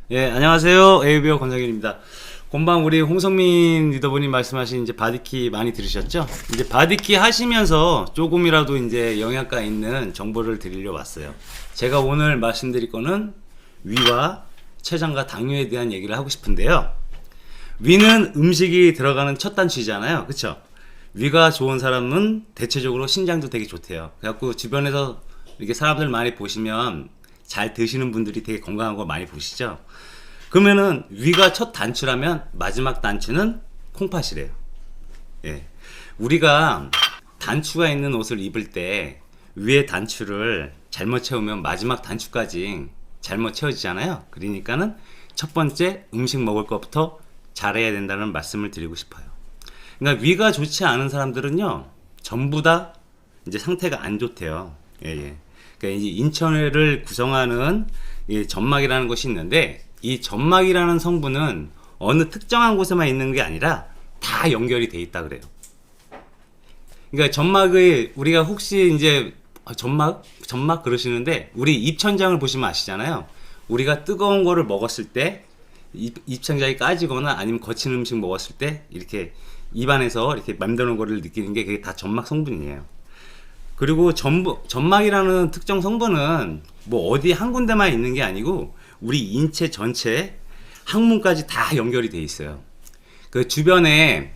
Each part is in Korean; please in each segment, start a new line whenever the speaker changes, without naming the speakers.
예, 안녕하세요. ABO 권상현입니다. 금방 우리 홍성민 리더분이 말씀하신 이제 바디키 많이 들으셨죠? 이제 바디키 하시면서 조금이라도 이제 영양가 있는 정보를 드리려 왔어요. 제가 오늘 말씀드릴 거는 위와 췌장과 당뇨에 대한 얘기를 하고 싶은데요. 위는 음식이 들어가는 첫 단추잖아요. 그쵸? 위가 좋은 사람은 대체적으로 신장도 되게 좋대요. 그래갖고 주변에서 이렇게 사람들 많이 보시면 잘 드시는 분들이 되게 건강한 거 많이 보시죠? 그러면은 위가 첫 단추라면 마지막 단추는 콩팥이래요. 예. 우리가 단추가 있는 옷을 입을 때 위에 단추를 잘못 채우면 마지막 단추까지 잘못 채워지잖아요. 그러니까는 첫 번째 음식 먹을 것부터 잘해야 된다는 말씀을 드리고 싶어요. 그러니까 위가 좋지 않은 사람들은요, 전부 다 이제 상태가 안 좋대요. 예, 예. 그러니까 이제 인천회를 구성하는 이 점막이라는 것이 있는데, 이 점막이라는 성분은 어느 특정한 곳에만 있는 게 아니라 다 연결이 돼 있다 그래요. 그러니까 점막의 우리가 혹시 이제 점막 그러시는데, 우리 입천장을 보시면 아시잖아요. 우리가 뜨거운 거를 먹었을 때 입천장이 까지거나 아니면 거친 음식 먹었을 때 이렇게 입안에서 이렇게 만드는 거를 느끼는 게 그게 다 점막 성분이에요. 그리고 점막이라는 특정 성분은 뭐 어디 한 군데만 있는 게 아니고 우리 인체 전체 항문까지 다 연결이 돼 있어요. 그 주변에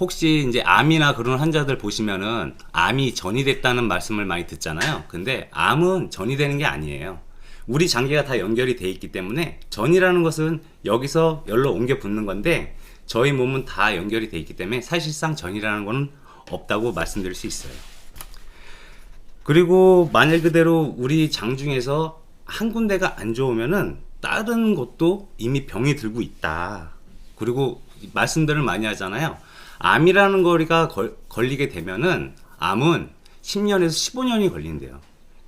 혹시 이제 암이나 그런 환자들 보시면은 암이 전이됐다는 말씀을 많이 듣잖아요. 근데 암은 전이 되는 게 아니에요. 우리 장기가 다 연결이 돼 있기 때문에 전이라는 것은 여기서 열로 옮겨 붙는 건데, 저희 몸은 다 연결이 돼 있기 때문에 사실상 전이라는 거는 없다고 말씀드릴 수 있어요. 그리고 만일 그대로 우리 장 중에서 한 군데가 안 좋으면은 다른 곳도 이미 병이 들고 있다. 그리고 말씀들을 많이 하잖아요. 암이라는 거리가 걸리게 되면은 암은 10년에서 15년이 걸린대요.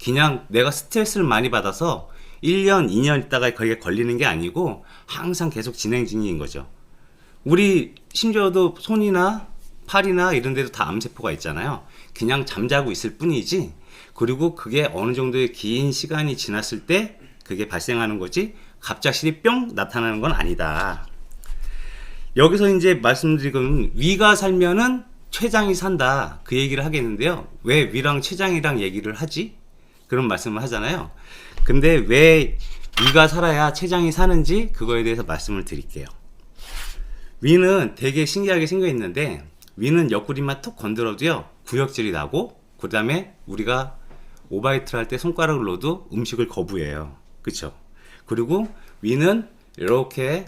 그냥 내가 스트레스를 많이 받아서 1년, 2년 있다가 거기에 걸리는 게 아니고 항상 계속 진행 중인 거죠. 우리 심지어도 손이나 팔이나 이런 데도 다 암세포가 있잖아요. 그냥 잠자고 있을 뿐이지, 그리고 그게 어느 정도의 긴 시간이 지났을 때 그게 발생하는 거지 갑작스레 뿅 나타나는 건 아니다. 여기서 이제 말씀드리건 위가 살면은 췌장이 산다, 그 얘기를 하겠는데요. 왜 위랑 췌장이랑 얘기를 하지? 그런 말씀을 하잖아요. 근데 왜 위가 살아야 췌장이 사는지 그거에 대해서 말씀을 드릴게요. 위는 되게 신기하게 생겨 있는데, 위는 옆구리만 툭 건드려도요 구역질이 나고, 그 다음에 우리가 오바이트를 할 때 손가락을 넣어도 음식을 거부해요. 그쵸? 그리고 위는 이렇게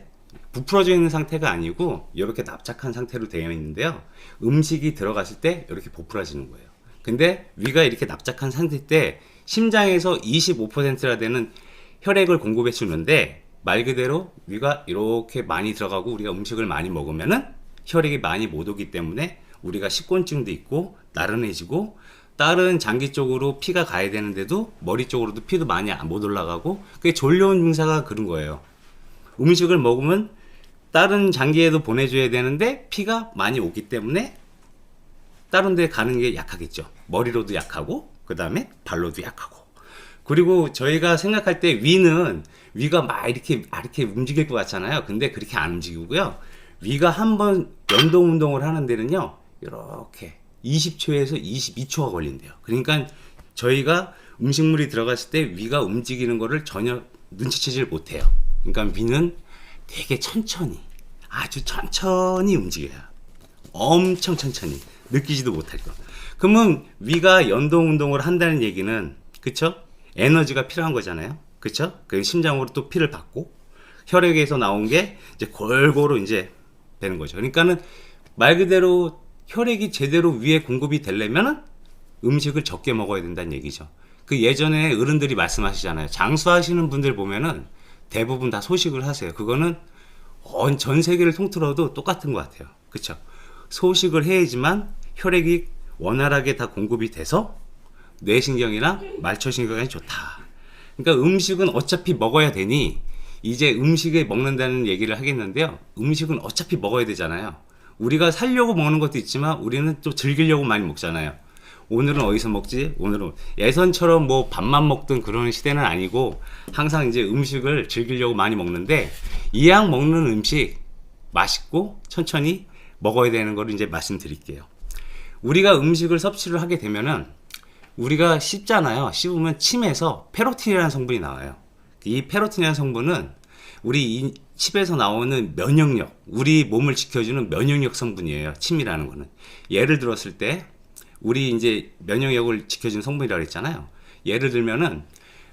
부풀어져 있는 상태가 아니고 이렇게 납작한 상태로 되어 있는데요, 음식이 들어갔을 때 이렇게 보풀어지는 거예요. 근데 위가 이렇게 납작한 상태 때 심장에서 25%나 되는 혈액을 공급해 주는데, 말 그대로 위가 이렇게 많이 들어가고 우리가 음식을 많이 먹으면은 혈액이 많이 못 오기 때문에 우리가 식곤증도 있고 나른해지고, 다른 장기 쪽으로 피가 가야 되는데도 머리 쪽으로도 피도 많이 못 올라가고, 그게 졸려온 증사가 그런 거예요. 음식을 먹으면 다른 장기에도 보내줘야 되는데 피가 많이 오기 때문에 다른 데 가는 게 약하겠죠. 머리로도 약하고 그 다음에 발로도 약하고. 그리고 저희가 생각할 때 위가 막 이렇게 움직일 것 같잖아요. 근데 그렇게 안 움직이고요. 위가 한번 연동 운동을 하는 데는요, 이렇게 20초에서 22초가 걸린대요. 그러니까 저희가 음식물이 들어갔을 때 위가 움직이는 거를 전혀 눈치채질 못해요. 그러니까 위는 되게 천천히, 아주 천천히 움직여요. 엄청 천천히, 느끼지도 못할 거. 그러면 위가 연동 운동을 한다는 얘기는, 그쵸? 에너지가 필요한 거잖아요. 그쵸? 그 심장으로 또 피를 받고 혈액에서 나온 게 이제 골고루 이제 되는 거죠. 그러니까는 말 그대로 혈액이 제대로 위에 공급이 되려면은 음식을 적게 먹어야 된다는 얘기죠. 그 예전에 어른들이 말씀하시잖아요. 장수하시는 분들 보면은 대부분 다 소식을 하세요. 그거는 전 세계를 통틀어도 똑같은 것 같아요. 그쵸? 소식을 해야지만 혈액이 원활하게 다 공급이 돼서 뇌신경이랑 말초신경이 좋다. 그러니까 음식은 어차피 먹어야 되니 이제 음식에 먹는다는 얘기를 하겠는데요. 음식은 어차피 먹어야 되잖아요. 우리가 살려고 먹는 것도 있지만 우리는 또 즐기려고 많이 먹잖아요. 오늘은 어디서 먹지? 오늘은 예전처럼 뭐 밥만 먹던 그런 시대는 아니고 항상 이제 음식을 즐기려고 많이 먹는데 이왕 먹는 음식 맛있고 천천히 먹어야 되는 걸 이제 말씀드릴게요. 우리가 음식을 섭취를 하게 되면은 우리가 씹잖아요. 씹으면 침에서 페로틴이라는 성분이 나와요. 이 페로틴이라는 성분은 우리 이 침에서 나오는 면역력, 우리 몸을 지켜주는 면역력 성분이에요. 침이라는 거는. 예를 들었을 때 우리 이제 면역력을 지켜주는 성분이라고 했잖아요. 예를 들면은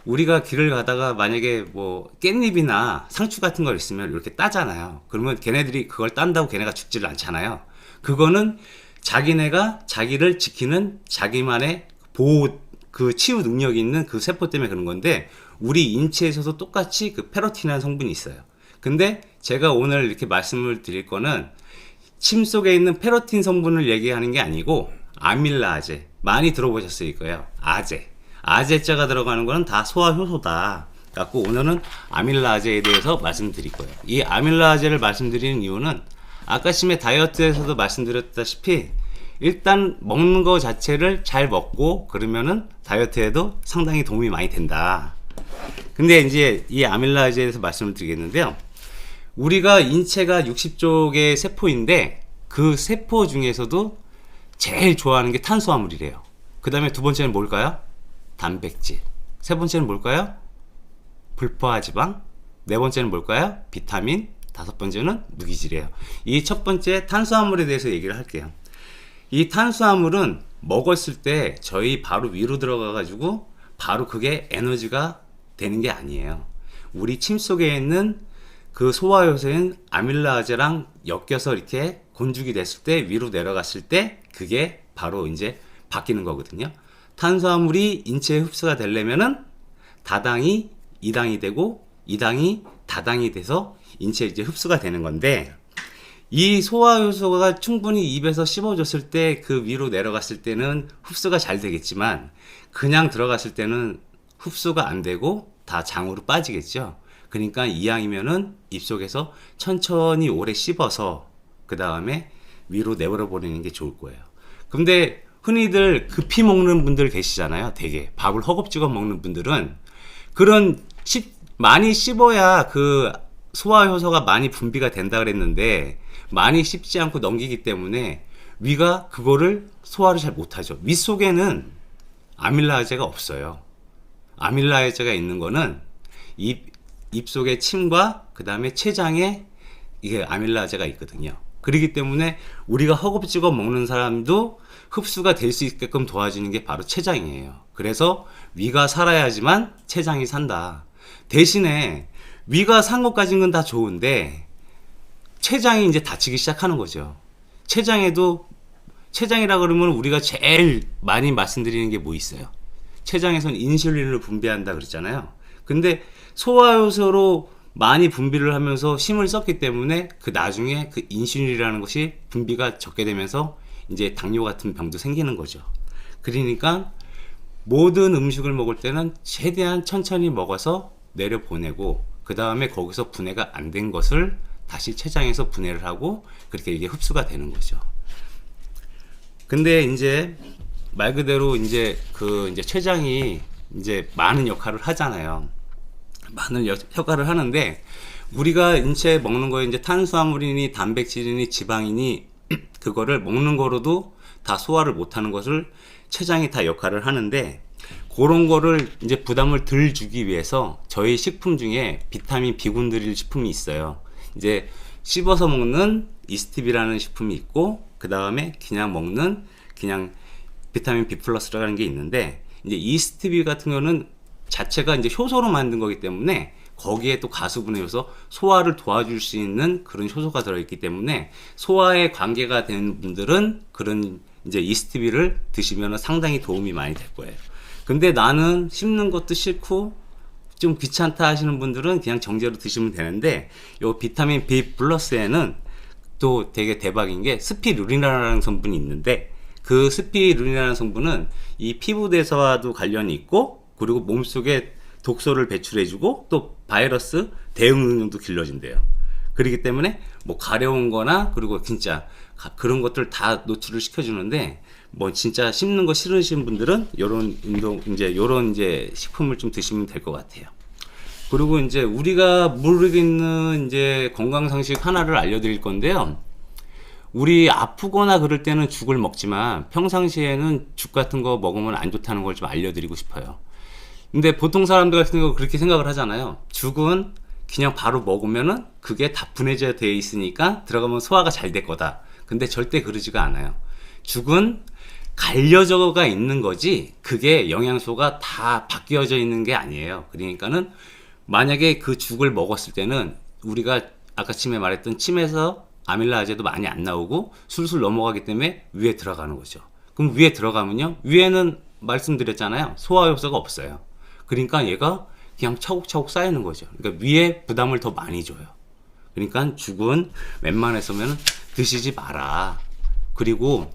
우리가 길을 가다가 만약에 뭐 깻잎이나 상추 같은 거 있으면 이렇게 따잖아요. 그러면 걔네들이 그걸 딴다고 걔네가 죽지를 않잖아요. 그거는 자기네가 자기를 지키는 자기만의 보호, 그 치유 능력이 있는 그 세포 때문에 그런 건데 우리 인체에서도 똑같이 그 페로틴이라는 성분이 있어요. 근데 제가 오늘 이렇게 말씀을 드릴 거는 침 속에 있는 페로틴 성분을 얘기하는 게 아니고 아밀라아제, 많이 들어보셨을 거예요. 아제자가 들어가는 거는 다 소화 효소다. 갖고 오늘은 아밀라아제에 대해서 말씀드릴 거예요. 이 아밀라아제를 말씀드리는 이유는 아까 심해 다이어트에서도 말씀드렸다시피 일단 먹는 거 자체를 잘 먹고 그러면은 다이어트에도 상당히 도움이 많이 된다. 근데 이제 이 아밀라아제에 대해서 말씀을 드리겠는데요. 우리가 인체가 60조 개의 세포인데 그 세포 중에서도 제일 좋아하는 게 탄수화물이래요. 그 다음에 두 번째는 뭘까요? 단백질. 세 번째는 뭘까요? 불포화지방. 네 번째는 뭘까요? 비타민. 다섯 번째는 무기질이에요. 이 첫 번째 탄수화물에 대해서 얘기를 할게요. 이 탄수화물은 먹었을 때 저희 바로 위로 들어가 가지고 바로 그게 에너지가 되는 게 아니에요. 우리 침 속에 있는 그 소화효소인 아밀라아제랑 엮여서 이렇게 곤죽이 됐을 때 위로 내려갔을 때 그게 바로 이제 바뀌는 거거든요. 탄수화물이 인체에 흡수가 되려면은 다당이 이당이 되고 이당이 다당이 돼서 인체에 이제 흡수가 되는 건데 이 소화효소가 충분히 입에서 씹어줬을 때 그 위로 내려갔을 때는 흡수가 잘 되겠지만 그냥 들어갔을 때는 흡수가 안 되고 다 장으로 빠지겠죠. 그러니까 이왕이면은 입속에서 천천히 오래 씹어서 그 다음에 위로 내버려 버리는 게 좋을 거예요. 근데 흔히들 급히 먹는 분들 계시잖아요. 되게 밥을 허겁지겁 먹는 분들은 그런 많이 씹어야 그 소화효소가 많이 분비가 된다 그랬는데 많이 씹지 않고 넘기기 때문에 위가 그거를 소화를 잘 못하죠. 위 속에는 아밀라아제가 없어요. 아밀라아제가 있는 거는 입속의 침과 그 다음에 췌장에 이게 아밀라아제가 있거든요. 그렇기 때문에 우리가 허겁지겁 먹는 사람도 흡수가 될 수 있게끔 도와주는 게 바로 췌장이에요. 그래서 위가 살아야지만 췌장이 산다. 대신에 위가 산 것까지는 건 다 좋은데 췌장이 이제 다치기 시작하는 거죠. 췌장이라 그러면 우리가 제일 많이 말씀드리는 게 뭐 있어요? 췌장에서는 인슐린을 분비한다 그랬잖아요. 근데 소화효소로 많이 분비를 하면서 힘을 썼기 때문에 그 나중에 그 인슐린이라는 것이 분비가 적게 되면서 이제 당뇨 같은 병도 생기는 거죠. 그러니까 모든 음식을 먹을 때는 최대한 천천히 먹어서 내려보내고 그 다음에 거기서 분해가 안 된 것을 다시 췌장에서 분해를 하고 그렇게 이게 흡수가 되는 거죠. 근데 이제 말 그대로 이제 이제 췌장이 이제 많은 역할을 하잖아요. 많은 역할을 하는데 우리가 인체에 먹는 거에 이제 탄수화물이니 단백질이니 지방이니 그거를 먹는 거로도 다 소화를 못하는 것을 췌장이 다 역할을 하는데 그런 거를 이제 부담을 덜 주기 위해서 저희 식품 중에 비타민 B군 드릴 식품이 있어요. 이제 씹어서 먹는 이스티비라는 식품이 있고 그 다음에 그냥 먹는 그냥 비타민 B 플러스라는 게 있는데 이제 이스티비 같은 거는 자체가 이제 효소로 만든 거기 때문에 거기에 또 가수분해 효소, 소화를 도와줄 수 있는 그런 효소가 들어있기 때문에 소화에 관계가 되는 분들은 그런 이제 이스티비를 드시면 상당히 도움이 많이 될 거예요. 근데 나는 씹는 것도 싫고 좀 귀찮다 하시는 분들은 그냥 정제로 드시면 되는데 요 비타민 B 플러스에는 또 되게 대박인 게 스피루린이라는 성분이 있는데 그 스피루린이라는 성분은 이 피부 대사와도 관련이 있고 그리고 몸속에 독소를 배출해주고 또 바이러스 대응 능력도 길러준대요. 그렇기 때문에 뭐 가려운 거나 그리고 진짜 그런 것들 다 노출을 시켜주는데 뭐 진짜 씹는 거 싫으신 분들은 요런 운동 이제 요런 이제 식품을 좀 드시면 될 것 같아요. 그리고 이제 우리가 모르겠는 이제 건강 상식 하나를 알려드릴 건데요. 우리 아프거나 그럴 때는 죽을 먹지만 평상시에는 죽 같은 거 먹으면 안 좋다는 걸 좀 알려드리고 싶어요. 근데 보통 사람들 같은 거 그렇게 생각을 하잖아요. 죽은 그냥 바로 먹으면은 그게 다 분해져 되어 있으니까 들어가면 소화가 잘 될 거다. 근데 절대 그러지가 않아요. 죽은 갈려져가 있는 거지 그게 영양소가 다 바뀌어져 있는 게 아니에요. 그러니까는 만약에 그 죽을 먹었을 때는 우리가 아까 침에 말했던 침에서 아밀라제도 많이 안 나오고 술술 넘어가기 때문에 위에 들어가는 거죠. 그럼 위에 들어가면요, 위에는 말씀드렸잖아요, 소화 효소가 없어요. 그러니까 얘가 그냥 차곡차곡 쌓이는 거죠. 그러니까 위에 부담을 더 많이 줘요. 그러니까 죽은 웬만해서면 드시지 마라. 그리고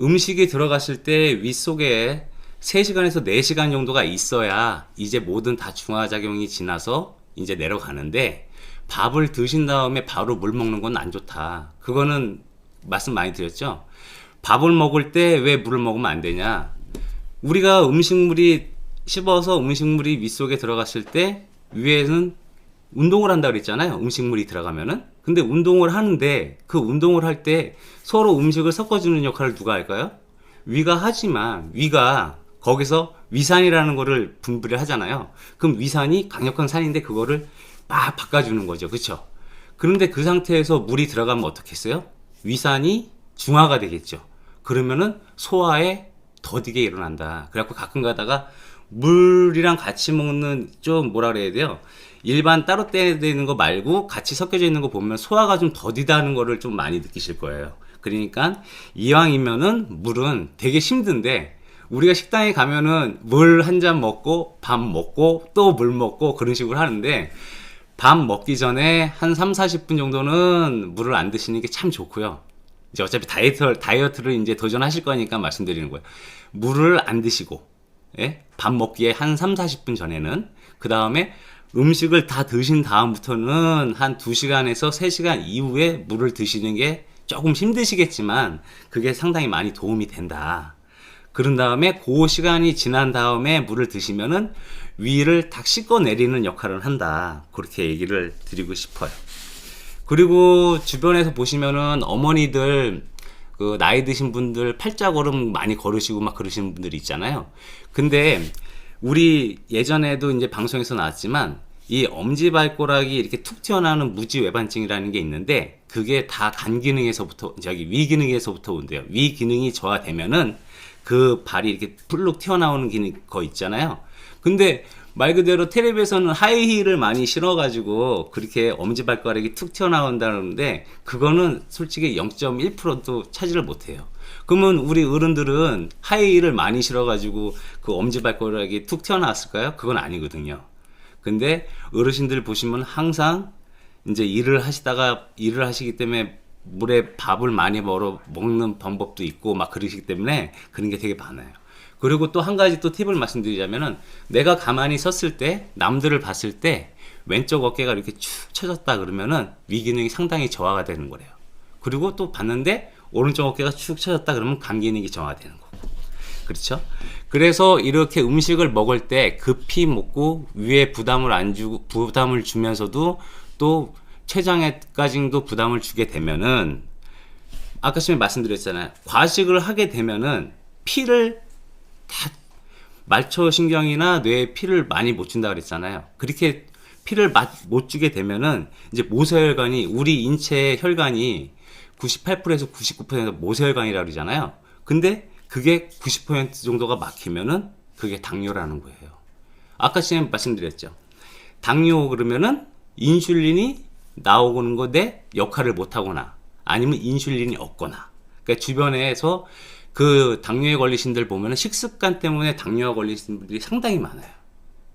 음식이 들어갔을 때 윗속에 3시간에서 4시간 정도가 있어야 이제 모든 다 중화작용이 지나서 이제 내려가는데, 밥을 드신 다음에 바로 물 먹는 건 안 좋다. 그거는 말씀 많이 드렸죠. 밥을 먹을 때 왜 물을 먹으면 안 되냐. 우리가 음식물이 씹어서 음식물이 윗속에 들어갔을 때 위에는 운동을 한다 그랬잖아요. 음식물이 들어가면은. 근데 운동을 하는데 그 운동을 할 때 서로 음식을 섞어주는 역할을 누가 할까요? 위가 하지만 위가 거기서 위산이라는 거를 분비를 하잖아요. 그럼 위산이 강력한 산인데 그거를 막 바꿔주는 거죠. 그렇죠? 그런데 그 상태에서 물이 들어가면 어떻겠어요? 위산이 중화가 되겠죠. 그러면은 소화에 더디게 일어난다. 그래갖고 가끔 가다가 물이랑 같이 먹는, 좀 뭐라 그래야 돼요? 일반 따로 떼야 되는 거 말고 같이 섞여져 있는 거 보면 소화가 좀 더디다는 거를 좀 많이 느끼실 거예요. 그러니까 이왕이면은 물은 되게 힘든데, 우리가 식당에 가면은 물 한 잔 먹고 밥 먹고 또 물 먹고 그런 식으로 하는데, 밥 먹기 전에 한 3, 40분 정도는 물을 안 드시는 게 참 좋고요. 이제 어차피 다이어트를 이제 도전하실 거니까 말씀드리는 거예요. 물을 안 드시고, 예? 밥 먹기에 한 3, 40분 전에는, 그 다음에 음식을 다 드신 다음부터는 한 2시간에서 3시간 이후에 물을 드시는 게 조금 힘드시겠지만 그게 상당히 많이 도움이 된다. 그런 다음에 그 시간이 지난 다음에 물을 드시면은 위를 딱 씻고 내리는 역할을 한다. 그렇게 얘기를 드리고 싶어요. 그리고 주변에서 보시면은 어머니들, 그 나이 드신 분들 팔자걸음 많이 걸으시고 막 그러시는 분들이 있잖아요. 근데 우리 예전에도 이제 방송에서 나왔지만 이 엄지발가락이 이렇게 툭 튀어나오는 무지외반증이라는 게 있는데, 그게 다 간 기능에서부터, 위 기능에서부터 온대요. 위 기능이 저하되면은 그 발이 이렇게 풀룩 튀어나오는 기능 거 있잖아요. 근데 말 그대로 텔레비에서는 하이힐을 많이 신어가지고 그렇게 엄지발가락이 툭 튀어나온다는데, 그거는 솔직히 0.1%도 차지를 못해요. 그러면 우리 어른들은 하이힐을 많이 신어가지고 그 엄지발가락이 툭 튀어나왔을까요? 그건 아니거든요. 근데 어르신들 보시면 항상 이제 일을 하시기 때문에 물에 밥을 많이 벌어 먹는 방법도 있고 막 그러시기 때문에 그런 게 되게 많아요. 그리고 또 한 가지 또 팁을 말씀드리자면은, 내가 가만히 섰을 때 남들을 봤을 때 왼쪽 어깨가 이렇게 축 처졌다 그러면은 위 기능이 상당히 저하가 되는 거래요. 그리고 또 봤는데 오른쪽 어깨가 축 처졌다 그러면 간 기능이 저하되는 거고. 그렇죠? 그래서 이렇게 음식을 먹을 때 급히 먹고 위에 부담을 주면서도 또 췌장에까지도 부담을 주게 되면은, 아까 전에 말씀드렸잖아요. 과식을 하게 되면은 피를 다, 말초신경이나 뇌에 피를 많이 못 준다 그랬잖아요. 그렇게 피를 못 주게 되면은 이제 모세혈관이, 우리 인체의 혈관이 98%에서 99% 모세혈관이라고 그러잖아요. 근데 그게 90% 정도가 막히면은 그게 당뇨라는 거예요. 아까 전에 말씀드렸죠. 당뇨 그러면은 인슐린이 나오는 건데 역할을 못 하거나 아니면 인슐린이 없거나. 그러니까 주변에서 그 당뇨에 걸리신 분들 보면은 식습관 때문에 당뇨에 걸리신 분들이 상당히 많아요.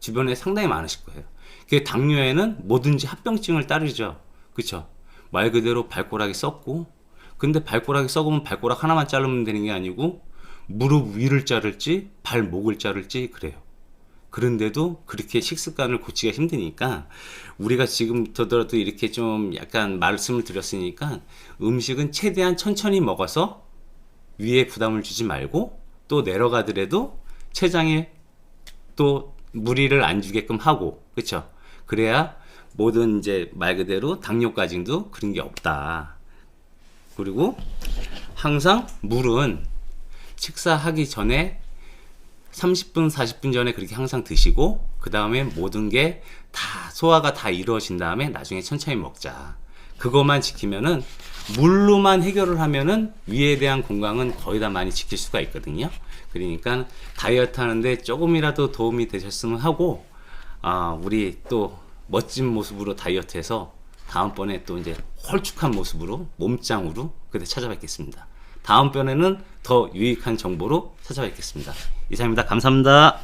주변에 상당히 많으실 거예요. 그 당뇨에는 뭐든지 합병증을 따르죠. 그쵸? 말 그대로 발가락이 썩고, 근데 발가락이 썩으면 발가락 하나만 자르면 되는 게 아니고 무릎 위를 자를지 발목을 자를지 그래요. 그런데도 그렇게 식습관을 고치기가 힘드니까, 우리가 지금부터라도 이렇게 좀 약간 말씀을 드렸으니까 음식은 최대한 천천히 먹어서 위에 부담을 주지 말고 또 내려가더라도 췌장에 또 무리를 안 주게끔 하고, 그쵸? 그래야 모든 이제 말 그대로 당뇨까지도 그런 게 없다. 그리고 항상 물은 식사하기 전에 30분, 40분 전에 그렇게 항상 드시고, 그 다음에 모든 게 다 소화가 다 이루어진 다음에 나중에 천천히 먹자. 그것만 지키면은, 물로만 해결을 하면은 위에 대한 건강은 거의 다 많이 지킬 수가 있거든요. 그러니까 다이어트 하는데 조금이라도 도움이 되셨으면 하고, 우리 또 멋진 모습으로 다이어트해서 다음번에 또 이제 홀쭉한 모습으로, 몸짱으로 그때 찾아뵙겠습니다. 다음번에는 더 유익한 정보로 찾아뵙겠습니다. 이상입니다. 감사합니다.